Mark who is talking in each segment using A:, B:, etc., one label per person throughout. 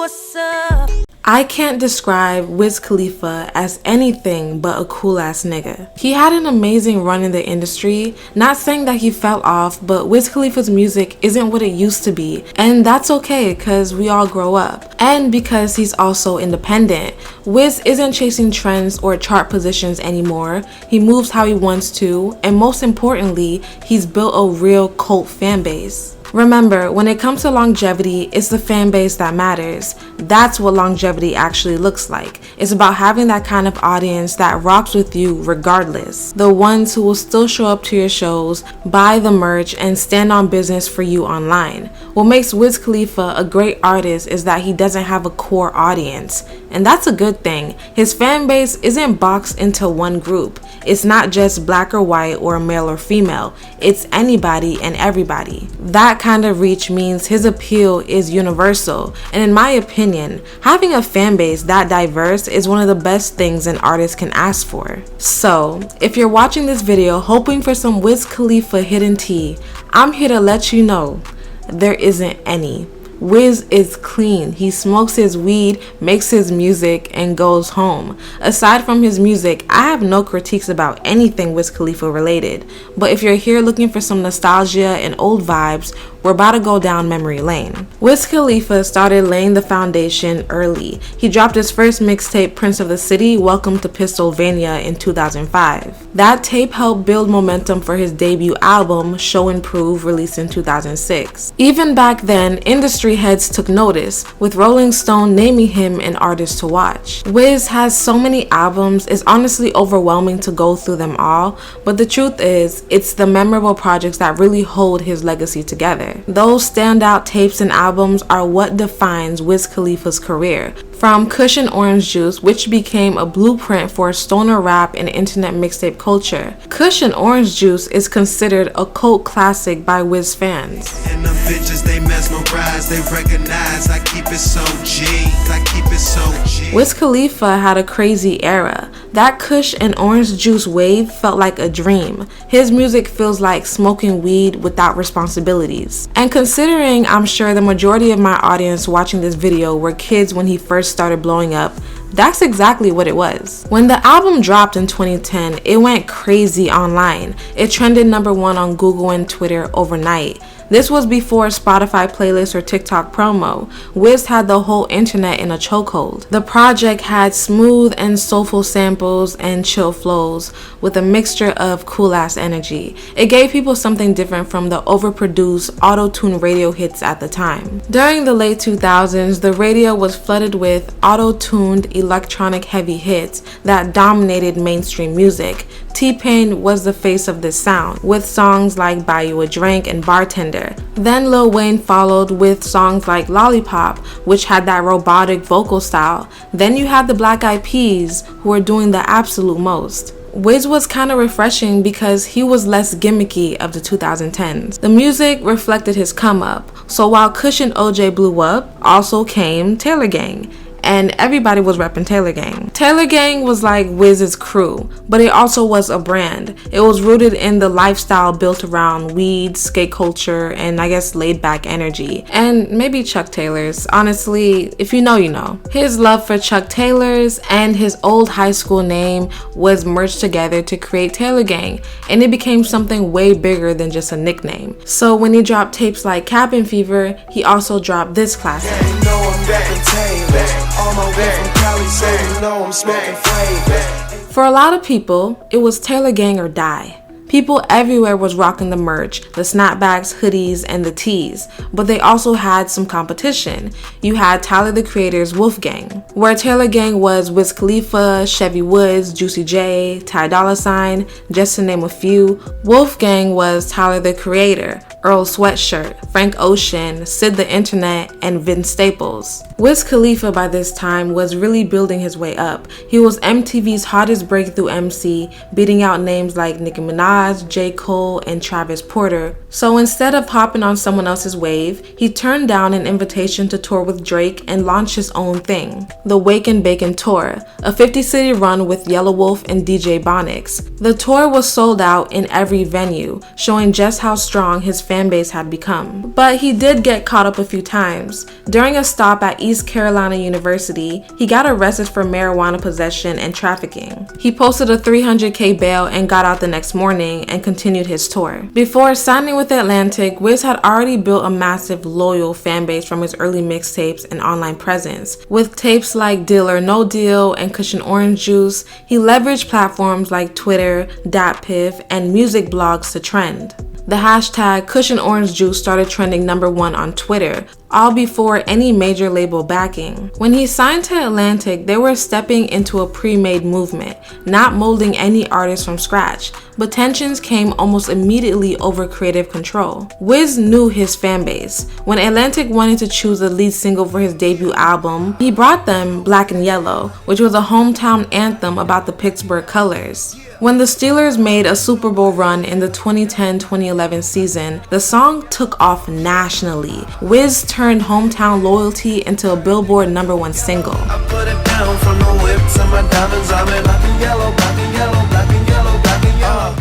A: what's up?
B: I can't describe Wiz Khalifa as anything but a cool-ass nigga. He had an amazing run in the industry, not saying that he fell off, but Wiz Khalifa's music isn't what it used to be, and that's okay because we all grow up. And because he's also independent, Wiz isn't chasing trends or chart positions anymore. He moves how he wants to, and most importantly, he's built a real cult fan base. Remember, when it comes to longevity, it's the fan base that matters. That's what longevity actually looks like. It's about having that kind of audience that rocks with you regardless. The ones who will still show up to your shows, buy the merch, and stand on business for you online. What makes Wiz Khalifa a great artist is that he doesn't have a core audience. And that's a good thing. His fan base isn't boxed into one group. It's not just black or white or male or female. It's anybody and everybody. That kind of reach means his appeal is universal. And in my opinion, having a fan base that diverse is one of the best things an artist can ask for. So, if you're watching this video hoping for some Wiz Khalifa hidden tea, I'm here to let you know there isn't any. Wiz is clean. He smokes his weed, makes his music, and goes home. Aside from his music, I have no critiques about anything Wiz Khalifa related. But if you're here looking for some nostalgia and old vibes, we're about to go down memory lane. Wiz Khalifa started laying the foundation early. He dropped his first mixtape, Prince of the City, Welcome to Pistolvania, in 2005. That tape helped build momentum for his debut album, Show and Prove, released in 2006. Even back then, industry heads took notice, with Rolling Stone naming him an artist to watch. Wiz has so many albums, it's honestly overwhelming to go through them all, but the truth is, it's the memorable projects that really hold his legacy together. Those standout tapes and albums are what defines Wiz Khalifa's career. From Kush and Orange Juice, which became a blueprint for stoner rap and internet mixtape culture. Kush and Orange Juice is considered a cult classic by Wiz fans.
C: And them bitches, they mesmerize, they recognize, I keep it so G, I keep it so G.
B: Wiz Khalifa had a crazy era. That Kush and Orange Juice wave felt like a dream. His music feels like smoking weed without responsibilities. And considering I'm sure the majority of my audience watching this video were kids when he first started blowing up, that's exactly what it was. When the album dropped in 2010, it went crazy online. It trended #1 on Google and Twitter overnight. This was before Spotify playlists or TikTok promo. Wiz had the whole internet in a chokehold. The project had smooth and soulful samples and chill flows with a mixture of cool-ass energy. It gave people something different from the overproduced, auto-tune radio hits at the time. During the late 2000s, the radio was flooded with auto-tuned electronic heavy hits that dominated mainstream music. T-Pain was the face of this sound, with songs like Buy You a Drink and Bartender. Then Lil Wayne followed with songs like Lollipop, which had that robotic vocal style. Then you had the Black Eyed Peas, who were doing the absolute most. Wiz was kind of refreshing because he was less gimmicky of the 2010s. The music reflected his come up, so while Kush and OJ blew up, also came Taylor Gang. And everybody was repping Taylor Gang. Taylor Gang was like Wiz's crew, but it also was a brand. It was rooted in the lifestyle built around weed, skate culture, and I guess laid back energy. And maybe Chuck Taylor's. Honestly, if you know, you know. His love for Chuck Taylor's and his old high school name was merged together to create Taylor Gang, and it became something way bigger than just a nickname. So when he dropped tapes like Cabin Fever, he also dropped this classic.
C: Yeah, you know I'm reppin' Taylor. All my way from Cali, so you know I'm smoking flavor.
B: For a lot of people, it was Taylor Gang or die. People everywhere was rocking the merch, the snapbacks, hoodies, and the tees, but they also had some competition. You had Tyler the Creator's Wolfgang, where Taylor Gang was Wiz Khalifa, Chevy Woods, Juicy J, Ty Dolla $ign, just to name a few. Wolfgang was Tyler the Creator, Earl Sweatshirt, Frank Ocean, Sid the Internet, and Vince Staples. Wiz Khalifa by this time was really building his way up. He was MTV's hottest breakthrough MC, beating out names like Nicki Minaj, J. Cole, and Travis Porter. So instead of hopping on someone else's wave, he turned down an invitation to tour with Drake and launched his own thing, the Wake and Bacon Tour, a 50-city run with Yellow Wolf and DJ Bonix. The tour was sold out in every venue, showing just how strong his fan base had become. But he did get caught up a few times. During a stop at East Carolina University, he got arrested for marijuana possession and trafficking. He posted a $300K bail and got out the next morning and continued his tour. Before signing with Atlantic, Wiz had already built a massive loyal fan base from his early mixtapes and online presence. With tapes like Deal or No Deal and Kush and Orange Juice, he leveraged platforms like Twitter, DatPiff, and music blogs to trend. The hashtag Kush and Orange Juice started trending #1 on Twitter, all before any major label backing. When he signed to Atlantic, they were stepping into a pre-made movement, not molding any artist from scratch, but tensions came almost immediately over creative control. Wiz knew his fan base. When Atlantic wanted to choose the lead single for his debut album, he brought them Black and Yellow, which was a hometown anthem about the Pittsburgh colors. When the Steelers made a Super Bowl run in the 2010-2011 season, the song took off nationally. Wiz turned hometown loyalty into a Billboard #1 single.
C: I put it down from the whip to my diamonds. I'm in black and yellow, black and yellow, black and yellow, black and yellow.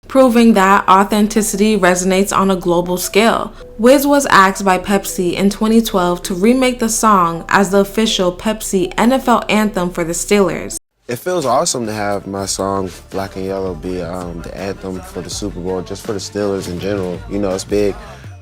B: Proving that authenticity resonates on a global scale. Wiz was asked by Pepsi in 2012 to remake the song as the official Pepsi NFL anthem for the Steelers.
A: It feels awesome to have my song Black and Yellow be the anthem for the Super Bowl, just for the Steelers in general. You know, it's big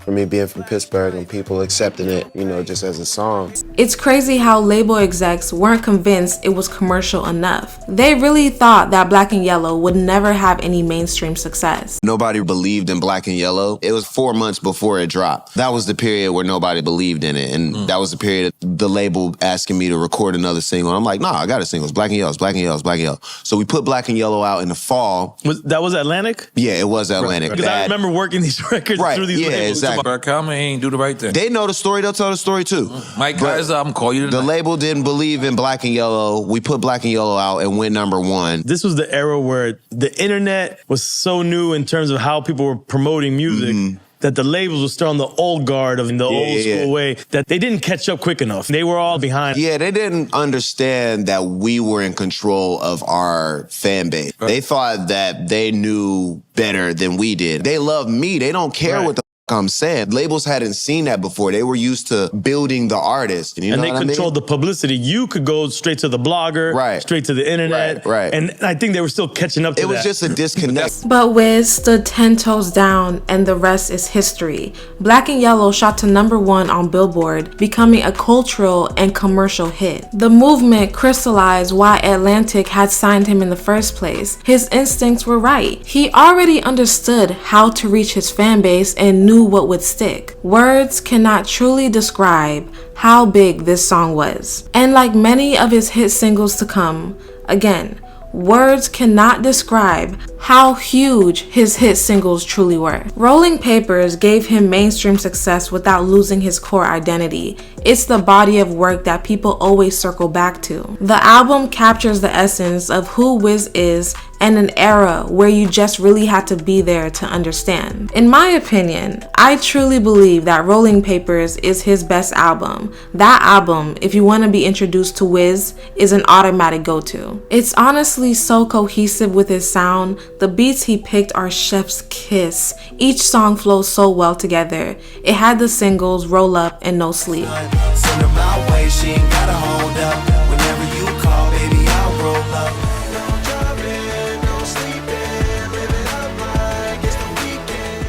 A: for me being from Pittsburgh and people accepting it, you know, just as a song.
B: It's crazy how label execs weren't convinced it was commercial enough. They really thought that Black and Yellow would never have any mainstream success.
D: Nobody believed in Black and Yellow. It was 4 months before it dropped. That was the period where nobody believed in it. And that was the period the label asking me to record another single. I'm like, nah, I got a single. It's Black and Yellow, it's Black and Yellow, it's Black and Yellow. So we put Black and Yellow out in the fall.
E: That was Atlantic?
D: Yeah, it was Atlantic.
E: Because I remember working these records through these labels.
D: Exactly.
F: Come ain't do the right thing.
D: They know the story, they'll tell the story too.
F: Mike Kaiser, I'm gonna call you tonight.
D: The label didn't believe in Black and Yellow. We put Black and Yellow out and went #1.
E: This was the era where the internet was so new in terms of how people were promoting music. That the labels were still on the old guard of the old school way, that they didn't catch up quick enough. They were all behind.
D: Yeah, they didn't understand that we were in control of our fan base. Right. They thought that they knew better than we did. They love me. They don't care what the I'm saying. Labels hadn't seen that before. They were used to building the artist. You know
E: and they controlled the publicity. You could go straight to the blogger, straight to the internet.
D: Right.
E: And I think they were still catching up to that.
D: It was just a disconnect.
B: But Wiz stood 10 toes down, and the rest is history. Black and Yellow shot to #1 on Billboard, becoming a cultural and commercial hit. The movement crystallized why Atlantic had signed him in the first place. His instincts were right. He already understood how to reach his fan base and knew what would stick. Words cannot truly describe how big this song was. And like many of his hit singles to come, again, words cannot describe how huge his hit singles truly were. Rolling Papers gave him mainstream success without losing his core identity. It's the body of work that people always circle back to. The album captures the essence of who Wiz is and an era where you just really had to be there to understand. In my opinion, I truly believe that Rolling Papers is his best album. That album, if you want to be introduced to Wiz, is an automatic go-to. It's honestly so cohesive with his sound. The beats he picked are chef's kiss. Each song flows so well together. It had the singles Roll Up and No Sleep.
C: Send her my way, she ain't gotta hold up. Whenever you call, baby, I'll roll up.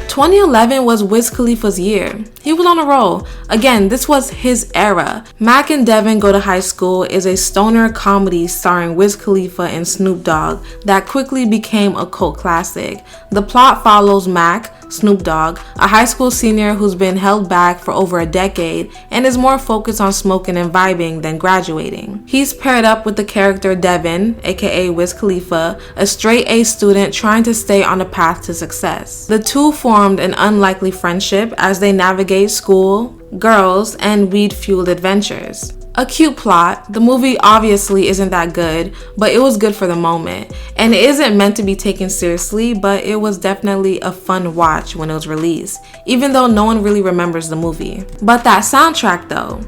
B: 2011 was Wiz Khalifa's year. He was on a roll. Again, this was his era. Mac and Devin Go to High School is a stoner comedy starring Wiz Khalifa and Snoop Dogg that quickly became a cult classic. The plot follows Mac, Snoop Dogg, a high school senior who's been held back for over a decade and is more focused on smoking and vibing than graduating. He's paired up with the character Devin, aka Wiz Khalifa, a straight A student trying to stay on the path to success. The two formed an unlikely friendship as they navigate school, girls, and weed-fueled adventures. A cute plot. The movie obviously isn't that good, but it was good for the moment. And it isn't meant to be taken seriously, but it was definitely a fun watch when it was released, even though no one really remembers the movie. But that soundtrack though,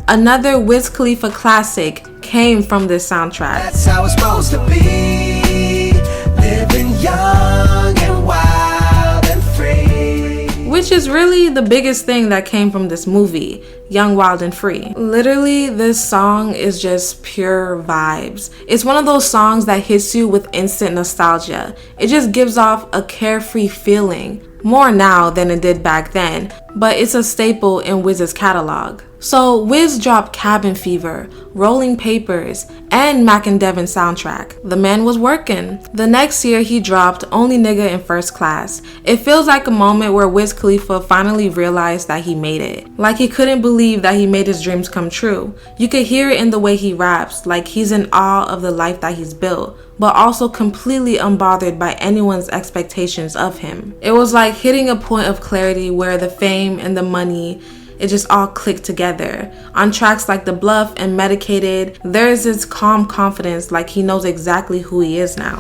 B: another Wiz Khalifa classic came from this soundtrack.
C: That's how it's supposed to be, living young and wild and free.
B: which is really the biggest thing that came from this movie, Young, Wild, and Free. Literally, this song is just pure vibes. It's one of those songs that hits you with instant nostalgia. It just gives off a carefree feeling, more now than it did back then, but it's a staple in Wiz's catalog. So Wiz dropped Cabin Fever, Rolling Papers, and Mac and Devin soundtrack. The man was working. The next year he dropped Only Nigga in First Class. It feels like a moment where Wiz Khalifa finally realized that he made it. Like he couldn't believe that he made his dreams come true. You could hear it in the way he raps, like he's in awe of the life that he's built, but also completely unbothered by anyone's expectations of him. It was like hitting a point of clarity where the fame and the money, it just all clicked together. On tracks like The Bluff and Medicated, there is this calm confidence, like he knows exactly who he is now.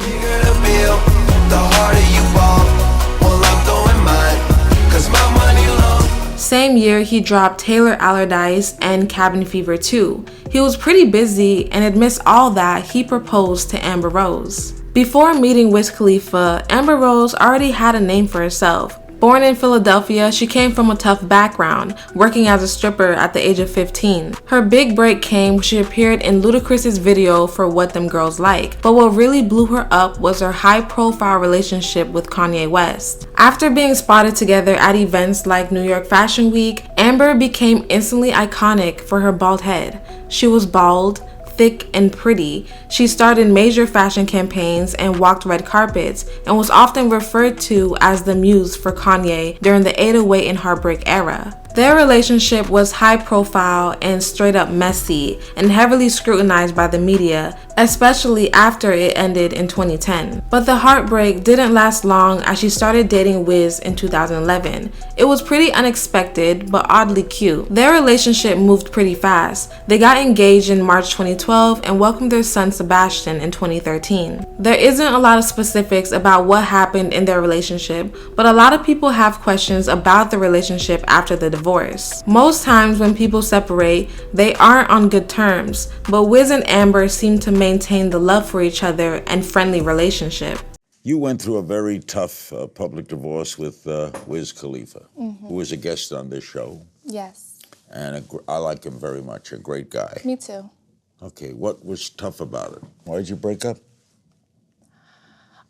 B: Same year, he dropped Taylor Allardyce and Cabin Fever 2. He was pretty busy, and amidst all that, he proposed to Amber Rose. Before meeting Wiz Khalifa, Amber Rose already had a name for herself. Born in Philadelphia, she came from a tough background, working as a stripper at the age of 15. Her big break came when she appeared in Ludacris's video for What Them Girls Like, but what really blew her up was her high-profile relationship with Kanye West. After being spotted together at events like New York Fashion Week, Amber became instantly iconic for her bald head. She was bald, thick, and pretty. She starred in major fashion campaigns and walked red carpets, and was often referred to as the muse for Kanye during the 808 and Heartbreak era. Their relationship was high profile and straight up messy, and heavily scrutinized by the media, especially after it ended in 2010. But the heartbreak didn't last long, as she started dating Wiz in 2011. It was pretty unexpected, but oddly cute. Their relationship moved pretty fast. They got engaged in March 2012 and welcomed their son Sebastian in 2013. There isn't a lot of specifics about what happened in their relationship, but a lot of people have questions about the relationship after the divorce. Most times when people separate, they aren't on good terms, but Wiz and Amber seem to maintain the love for each other and friendly relationship.
G: You went through a very tough public divorce with Wiz Khalifa, who was a guest on this show.
H: Yes.
G: And I like him very much, a great guy.
H: Me too.
G: Okay, what was tough about it? Why did you break up?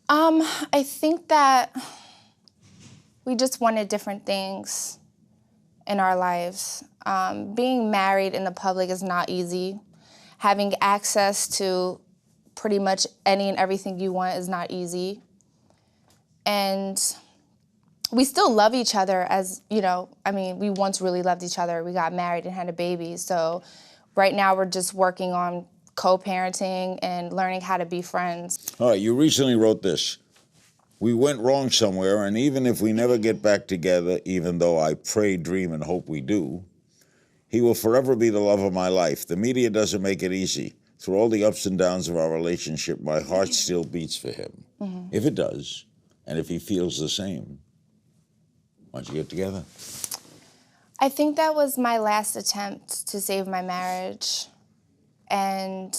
H: I think that we just wanted different things in our lives. Being married in the public is not easy. Having access to pretty much any and everything you want is not easy. And we still love each other, as, you know, I mean, we once really loved each other. We got married and had a baby. So right now we're just working on co-parenting and learning how to be friends.
G: All right, you recently wrote this. We went wrong somewhere, and even if we never get back together, even though I pray, dream, and hope we do, he will forever be the love of my life. The media doesn't make it easy. Through all the ups and downs of our relationship, my heart still beats for him. If it does, and if he feels the same, why don't you get together?
H: I think that was my last attempt to save my marriage. And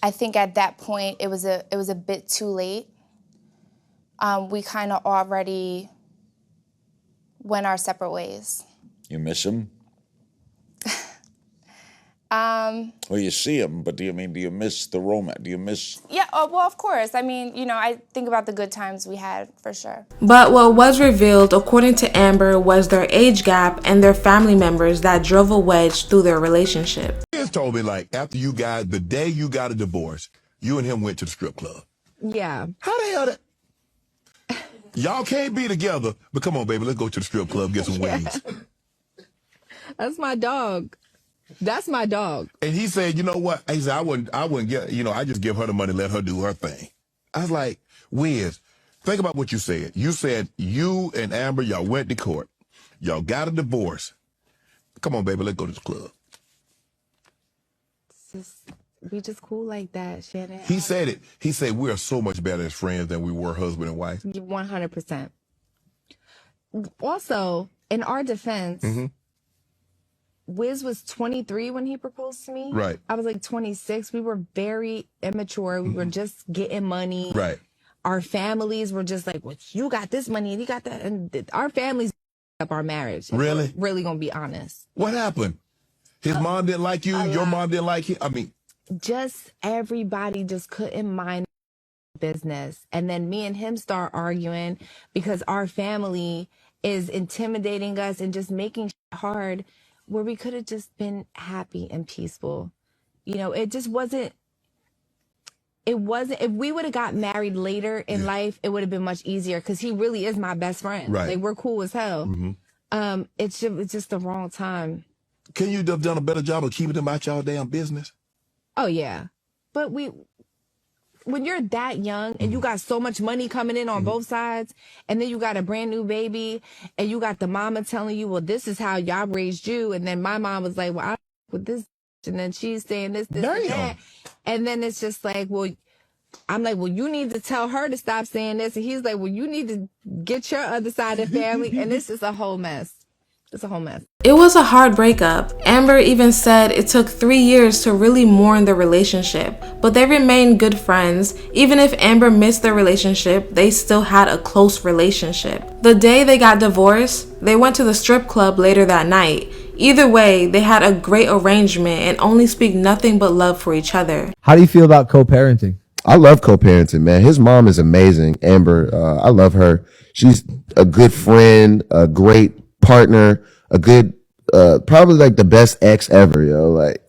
H: I think at that point, it was a bit too late. We kind of already went our separate ways.
G: You miss him? Well, you see him, but do you miss the romance? Do you miss?
H: Yeah, well, of course. I mean, you know, I think about the good times we had, for sure.
B: But what was revealed, according to Amber, was their age gap and their family members that drove a wedge through their relationship.
I: He has told me, like, after you guys, the day you got a divorce, you and him went to the strip club.
J: Yeah.
I: How the hell that? Y'all can't be together, but come on, baby, let's go to the strip club, get some wings.
J: That's my dog. That's my dog.
I: And he said, you know what? He said, I wouldn't get, I just give her the money, let her do her thing. I was like, Wiz, think about what you said. You said you and Amber, y'all went to court. Y'all got a divorce. Come on, baby, let's go to the club.
J: We just cool like that, Shannon.
I: He said it. He said, we are so much better as friends than we were husband and wife.
J: 100%. Also, in our defense, Wiz was 23 when he proposed to me.
I: Right.
J: I was like 26. We were very immature. We were just getting money.
I: Right.
J: Our families were just like, well, you got this money and you got that. And our families up our marriage.
I: Really?
J: We're really gonna be honest.
I: What happened? His mom didn't like you. Your mom didn't like him. I mean,
J: Just everybody just couldn't mind business, and then me and him start arguing because our family is intimidating us and just making shit hard, where we could have just been happy and peaceful. You know, it just wasn't. It wasn't. If we would have got married later in life, it would have been much easier because he really is my best friend.
I: Right.
J: Like, we're cool as hell. It's just the wrong time.
I: can you have done a better job of keeping them out y'all damn business?
J: Oh yeah, but when you're that young and you got so much money coming in on both sides, and then you got a brand new baby, and you got the mama telling you, well, this is how y'all raised you, and then my mom was like, well, I with this, and then she's saying this, and that, and then it's just like, well, I'm like, well, you need to tell her to stop saying this, and he's like, well, you need to get your other side of the family, and it's just a whole mess. It's a whole mess.
B: It was a hard breakup. Amber even said it took 3 years to really mourn the relationship, but they remained good friends. Even if Amber missed their relationship, they still had a close relationship. The day they got divorced, they went to the strip club later that night. Either way, they had a great arrangement and only speak nothing but love for each other.
K: How do you feel about co-parenting?
A: I love co-parenting, man. His mom is amazing. Amber, I love her. She's a good friend, a great partner, a good, probably like the best ex ever, yo. Like,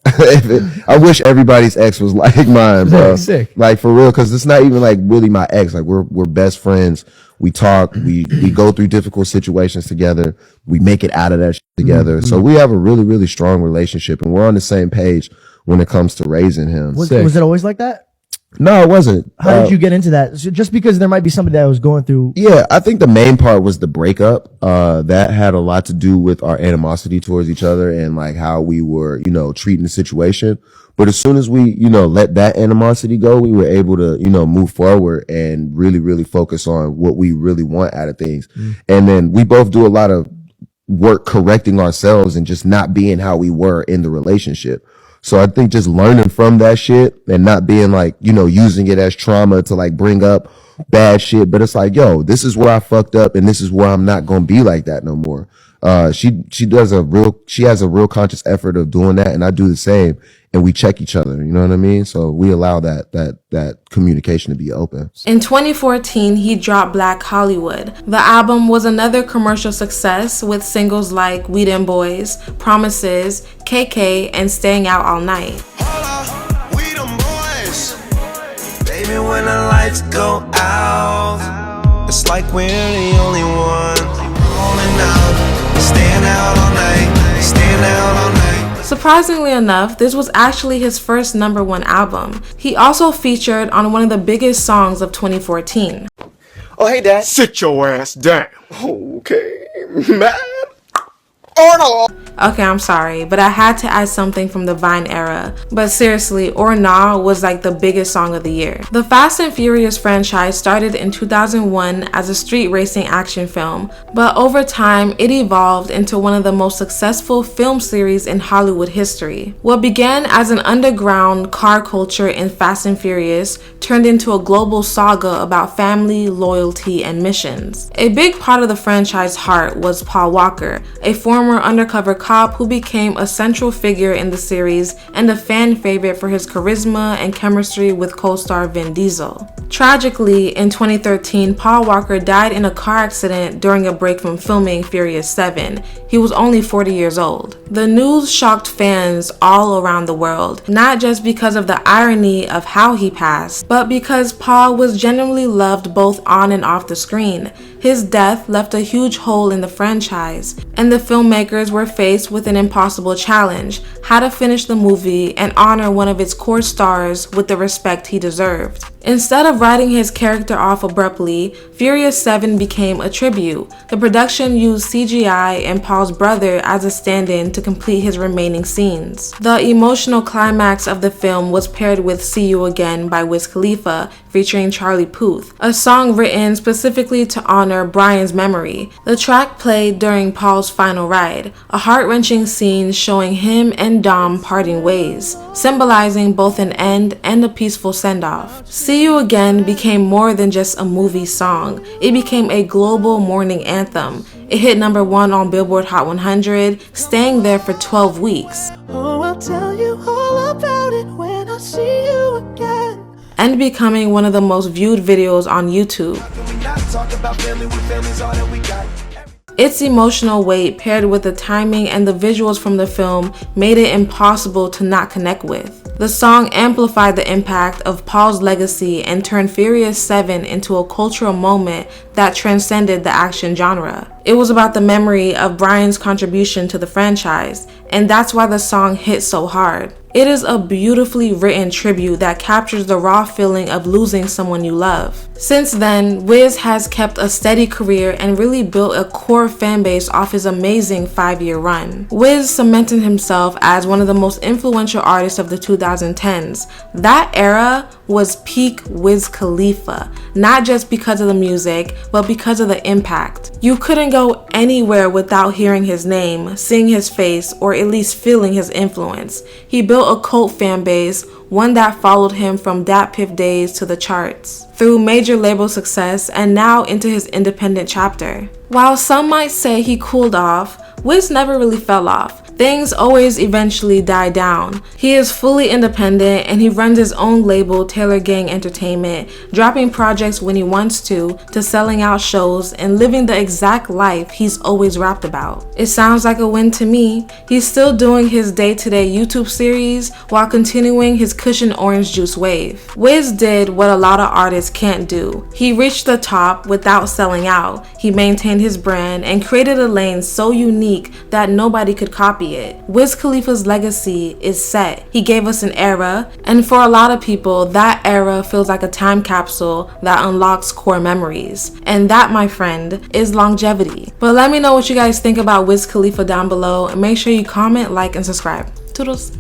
A: I wish everybody's ex was like mine, bro.
K: Sick.
A: Like, for real, because it's not even like really my ex. Like, we're best friends. We talk. We go through difficult situations together. We make it out of that shit together. So we have a really, really strong relationship, and we're on the same page when it comes to raising him.
K: Was it always like that?
A: No, it wasn't.
K: How did you get into that? So just because there might be somebody that was going through.
A: Yeah, I think the main part was the breakup. That had a lot to do with our animosity towards each other and like how we were, treating the situation. But as soon as we, let that animosity go, we were able to, move forward and really, really focus on what we really want out of things. And then we both do a lot of work correcting ourselves and just not being how we were in the relationship. So I think just learning from that shit and not being like, using it as trauma to like bring up bad shit. But it's like, yo, this is where I fucked up and this is where I'm not going to be like that no more. She has a real conscious effort of doing that. And I do the same, and we check each other. You know what I mean? So we allow that communication to be open.
B: In 2014, he dropped Black Hollywood. The album was another commercial success with singles like We Dem Boys, Promises, KK, and Staying Out All Night.
C: We them boys. Baby, when the lights go out, it's like we're the only ones. Rolling out, staying out all night, staying out all night.
B: Surprisingly enough, this was actually his first #1 album. He also featured on one of the biggest songs of 2014.
L: Oh, hey, Dad. Sit your ass down. Okay, man. Or no.
B: Okay, I'm sorry, but I had to add something from the Vine era. But seriously, Or Nah was like the biggest song of the year. The Fast and Furious franchise started in 2001 as a street racing action film, but over time it evolved into one of the most successful film series in Hollywood history. What began as an underground car culture in Fast and Furious turned into a global saga about family, loyalty, and missions. A big part of the franchise heart was Paul Walker, a former undercover cop who became a central figure in the series and a fan favorite for his charisma and chemistry with co-star Vin Diesel. Tragically, in 2013, Paul Walker died in a car accident during a break from filming Furious 7. He was only 40 years old. The news shocked fans all around the world, not just because of the irony of how he passed, but because Paul was genuinely loved both on and off the screen. His death left a huge hole in the franchise, and the filmmakers were faced with an impossible challenge: how to finish the movie and honor one of its core stars with the respect he deserved. Instead of writing his character off abruptly, Furious 7 became a tribute. The production used CGI and Paul's brother as a stand-in to complete his remaining scenes. The emotional climax of the film was paired with See You Again by Wiz Khalifa, featuring Charlie Puth, a song written specifically to honor Brian's memory. The track played during Paul's final ride, a heart-wrenching scene showing him and Dom parting ways, symbolizing both an end and a peaceful send-off. See You Again became more than just a movie song. It became a global mourning anthem. It hit #1 on Billboard Hot 100, staying there for 12 weeks.
C: Oh, I'll tell you all about it when I see you again.
B: And becoming one of the most viewed videos on YouTube. Its emotional weight paired with the timing and the visuals from the film made it impossible to not connect with. The song amplified the impact of Paul's legacy and turned Furious 7 into a cultural moment that transcended the action genre. It was about the memory of Brian's contribution to the franchise, and that's why the song hit so hard. It is a beautifully written tribute that captures the raw feeling of losing someone you love. Since then, Wiz has kept a steady career and really built a core fan base off his amazing 5-year run. Wiz cemented himself as one of the most influential artists of the 2010s. That era was peak Wiz Khalifa, not just because of the music, but because of the impact. You couldn't go anywhere without hearing his name, seeing his face, or at least feeling his influence. He built a cult fan base, one that followed him from Dat Piff days to the charts, through major label success, and now into his independent chapter. While some might say he cooled off, Wiz never really fell off. Things always eventually die down. He is fully independent and he runs his own label, Taylor Gang Entertainment, dropping projects when he wants to selling out shows and living the exact life he's always rapped about. It sounds like a win to me. He's still doing his day-to-day YouTube series while continuing his Kush and orange juice wave. Wiz did what a lot of artists can't do. He reached the top without selling out. He maintained his brand and created a lane so unique that nobody could copy it. Wiz Khalifa's legacy is set. He gave us an era, and for a lot of people, that era feels like a time capsule that unlocks core memories. And that, my friend, is longevity. But let me know what you guys think about Wiz Khalifa down below, and make sure you comment, like, and subscribe. Toodles!